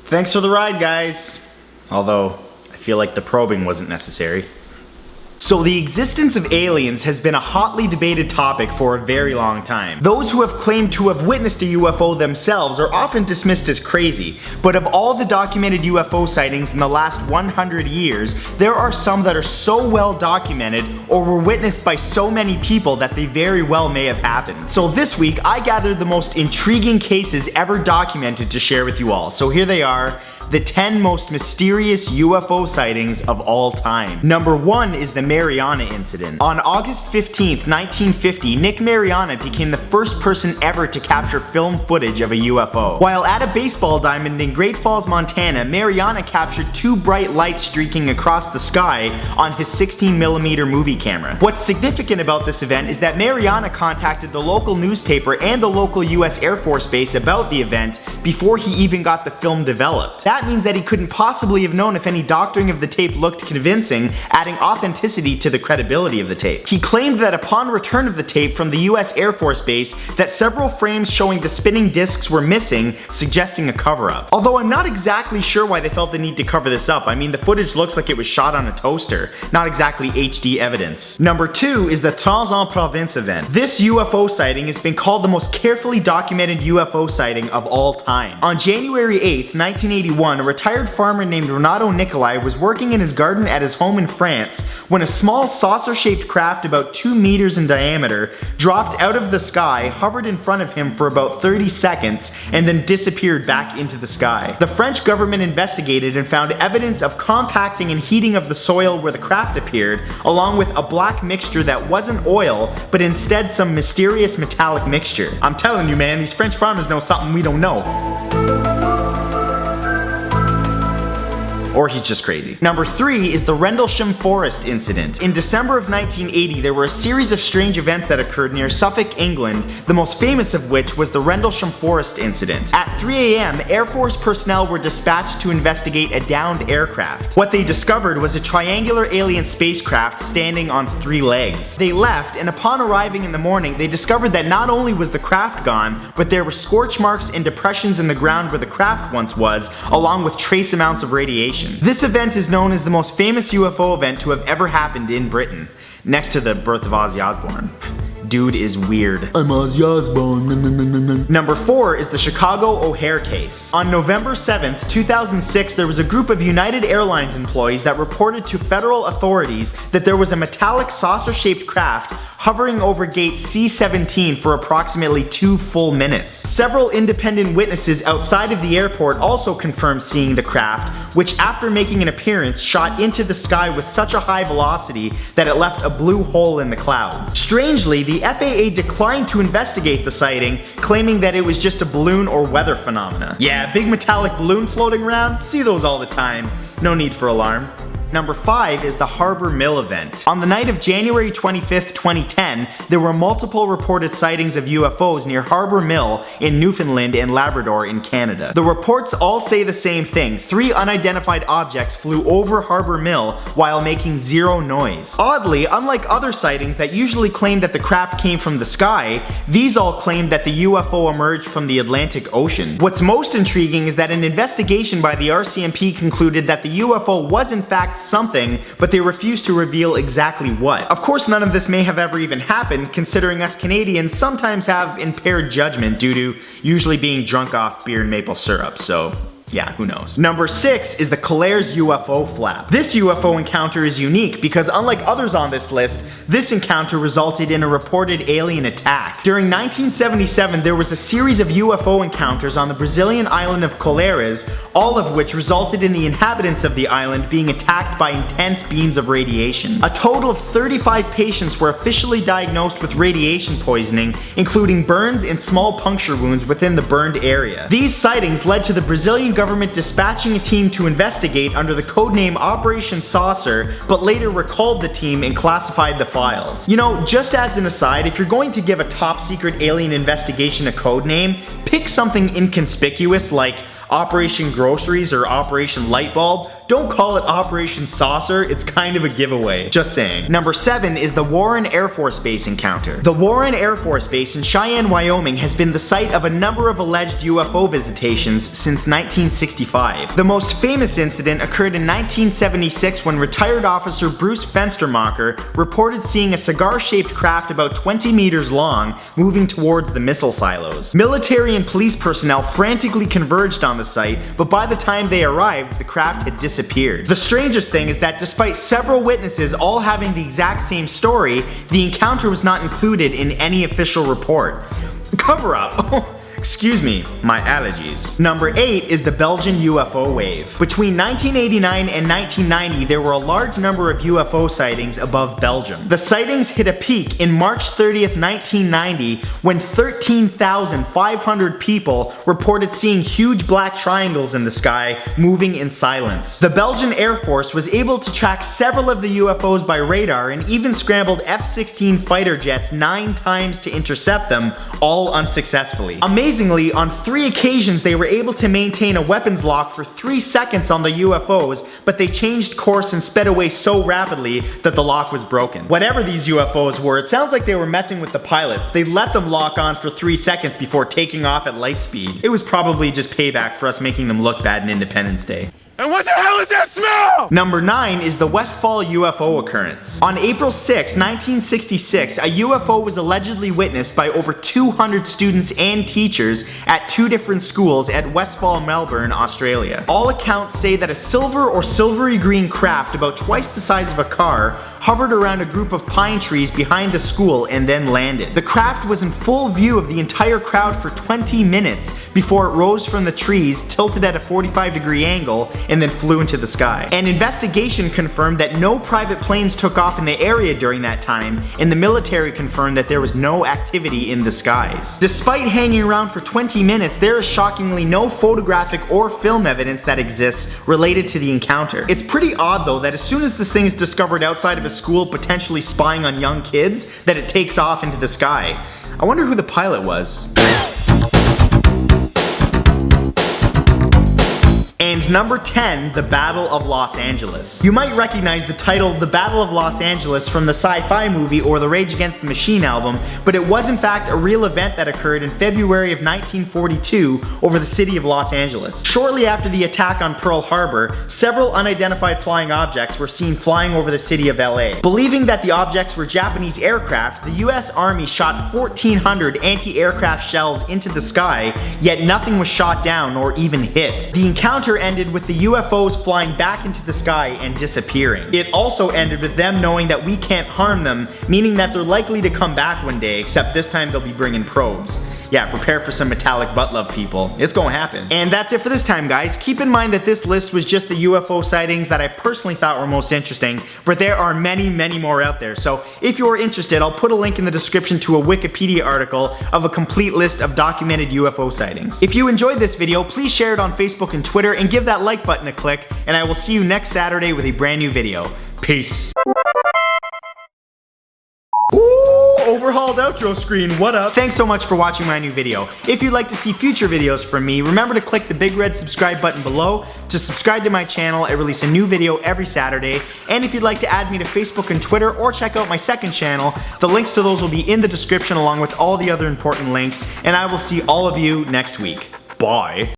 Thanks for the ride, guys. Although, I feel like the probing wasn't necessary. So the existence of aliens has been a hotly debated topic for a very long time. Those who have claimed to have witnessed a UFO themselves are often dismissed as crazy, but of all the documented UFO sightings in the last 100 years, there are some that are so well documented or were witnessed by so many people that they very well may have happened. So this week, I gathered the most intriguing cases ever documented to share with you all. So here they are. The 10 most mysterious UFO sightings of all time. Number 1 is the Mariana Incident. On August 15th, 1950, Nick Mariana became the first person ever to capture film footage of a UFO. While at a baseball diamond in Great Falls, Montana, Mariana captured 2 bright lights streaking across the sky on his 16mm movie camera. What's significant about this event is that Mariana contacted the local newspaper and the local US Air Force Base about the event before he even got the film developed. That means that he couldn't possibly have known if any doctoring of the tape looked convincing, adding authenticity to the credibility of the tape. He claimed that upon return of the tape from the US Air Force Base, that several frames showing the spinning discs were missing, suggesting a cover-up. Although I'm not exactly sure why they felt the need to cover this up. I mean, the footage looks like it was shot on a toaster, not exactly HD evidence. Number 2 is the Trans-en-Province event. This UFO sighting has been called the most carefully documented UFO sighting of all time. On January 8th, 1981, a retired farmer named Renato Nicolai was working in his garden at his home in France when a small saucer-shaped craft about 2 meters in diameter dropped out of the sky, hovered in front of him for about 30 seconds, and then disappeared back into the sky. The French government investigated and found evidence of compacting and heating of the soil where the craft appeared, along with a black mixture that wasn't oil, but instead some mysterious metallic mixture. I'm telling you, man, these French farmers know something we don't know. Or he's just crazy. Number 3 is the Rendlesham forest incident. In December of 1980, there were a series of strange events that occurred near Suffolk, England, the most famous of which was the Rendlesham forest incident. At 3 a.m., Air Force personnel were dispatched to investigate a downed aircraft. What they discovered was a triangular alien spacecraft standing on 3 legs. They left, and upon arriving in the morning, they discovered that not only was the craft gone, but there were scorch marks and depressions in the ground where the craft once was, along with trace amounts of radiation. This event is known as the most famous UFO event to have ever happened in Britain, next to the birth of Ozzy Osbourne. Dude is weird. I'm Ozzy Osbourne. Number 4 is the Chicago OHare case. On November 7th, 2006, there was a group of United Airlines employees that reported to federal authorities that there was a metallic saucer-shaped craft hovering over gate C-17 for approximately 2 full minutes. Several independent witnesses outside of the airport also confirmed seeing the craft, which after making an appearance shot into the sky with such a high velocity that it left a blue hole in the clouds. Strangely, the FAA declined to investigate the sighting, claiming that it was just a balloon or weather phenomena. Yeah, big metallic balloon floating around? See those all the time. No need for alarm. Number 5 is the Harbor Mill event. On the night of January 25th, 2010, there were multiple reported sightings of UFOs near Harbor Mill in Newfoundland and Labrador in Canada. The reports all say the same thing. 3 unidentified objects flew over Harbor Mill while making 0 noise. Oddly, unlike other sightings that usually claim that the craft came from the sky, these all claim that the UFO emerged from the Atlantic Ocean. What's most intriguing is that an investigation by the RCMP concluded that the UFO was in fact something, but they refused to reveal exactly what. Of course, none of this may have ever even happened, considering us Canadians sometimes have impaired judgment due to usually being drunk off beer and maple syrup, so yeah, who knows. Number 6 is the Clares UFO Flap. This UFO encounter is unique because unlike others on this list, this encounter resulted in a reported alien attack. During 1977, there was a series of UFO encounters on the Brazilian island of Clares, all of which resulted in the inhabitants of the island being attacked by intense beams of radiation. A total of 35 patients were officially diagnosed with radiation poisoning, including burns and small puncture wounds within the burned area. These sightings led to the Brazilian government dispatching a team to investigate under the codename Operation Saucer, but later recalled the team and classified the files. You know, just as an aside, if you're going to give a top secret alien investigation a codename, pick something inconspicuous like Operation Groceries or Operation Light Bulb, don't call it Operation Saucer, it's kind of a giveaway. Just saying. Number 7 is the Warren Air Force Base encounter. The Warren Air Force Base in Cheyenne, Wyoming has been the site of a number of alleged UFO visitations since 1965. The most famous incident occurred in 1976 when retired officer Bruce Fenstermacher reported seeing a cigar-shaped craft about 20 meters long moving towards the missile silos. Military and police personnel frantically converged on the site, but by the time they arrived, the craft had disappeared. The strangest thing is that despite several witnesses all having the exact same story, the encounter was not included in any official report. Cover up! Excuse me, my allergies. Number 8 is the Belgian UFO Wave. Between 1989 and 1990, there were a large number of UFO sightings above Belgium. The sightings hit a peak in March 30th, 1990, when 13,500 people reported seeing huge black triangles in the sky moving in silence. The Belgian Air Force was able to track several of the UFOs by radar and even scrambled F-16 fighter jets 9 times to intercept them, all unsuccessfully. Amazingly, on 3 occasions they were able to maintain a weapons lock for 3 seconds on the UFOs, but they changed course and sped away so rapidly that the lock was broken. Whatever these UFOs were, it sounds like they were messing with the pilots. They let them lock on for 3 seconds before taking off at light speed. It was probably just payback for us making them look bad in Independence Day. And what the hell is that smell? Number 9 is the Westfall UFO occurrence. On April 6, 1966, a UFO was allegedly witnessed by over 200 students and teachers at 2 different schools at Westfall, Melbourne, Australia. All accounts say that a silver or silvery green craft about twice the size of a car hovered around a group of pine trees behind the school and then landed. The craft was in full view of the entire crowd for 20 minutes before it rose from the trees, tilted at a 45-degree angle, and then flew into the sky. An investigation confirmed that no private planes took off in the area during that time, and the military confirmed that there was no activity in the skies. Despite hanging around for 20 minutes, there is shockingly no photographic or film evidence that exists related to the encounter. It's pretty odd though that as soon as this thing is discovered outside of a school potentially spying on young kids, that it takes off into the sky. I wonder who the pilot was. And number 10, the Battle of Los Angeles. You might recognize the title The Battle of Los Angeles from the sci-fi movie or the Rage Against the Machine album, but it was in fact a real event that occurred in February of 1942 over the city of Los Angeles. Shortly after the attack on Pearl Harbor, several unidentified flying objects were seen flying over the city of LA. Believing that the objects were Japanese aircraft, the US Army shot 1,400 anti-aircraft shells into the sky, yet nothing was shot down or even hit. The encounter ended with the UFOs flying back into the sky and disappearing. It also ended with them knowing that we can't harm them, meaning that they're likely to come back one day, except this time they'll be bringing probes. Yeah, prepare for some metallic butt love, people. It's gonna happen. And that's it for this time, guys. Keep in mind that this list was just the UFO sightings that I personally thought were most interesting, but there are many, many more out there. So if you're interested, I'll put a link in the description to a Wikipedia article of a complete list of documented UFO sightings. If you enjoyed this video, please share it on Facebook and Twitter and give that like button a click, and I will see you next Saturday with a brand new video. Peace. Overhauled outro screen, what up? Thanks so much for watching my new video. If you'd like to see future videos from me, remember to click the big red subscribe button below to subscribe to my channel. I release a new video every Saturday. And if you'd like to add me to Facebook and Twitter or check out my second channel, the links to those will be in the description along with all the other important links. And I will see all of you next week. Bye.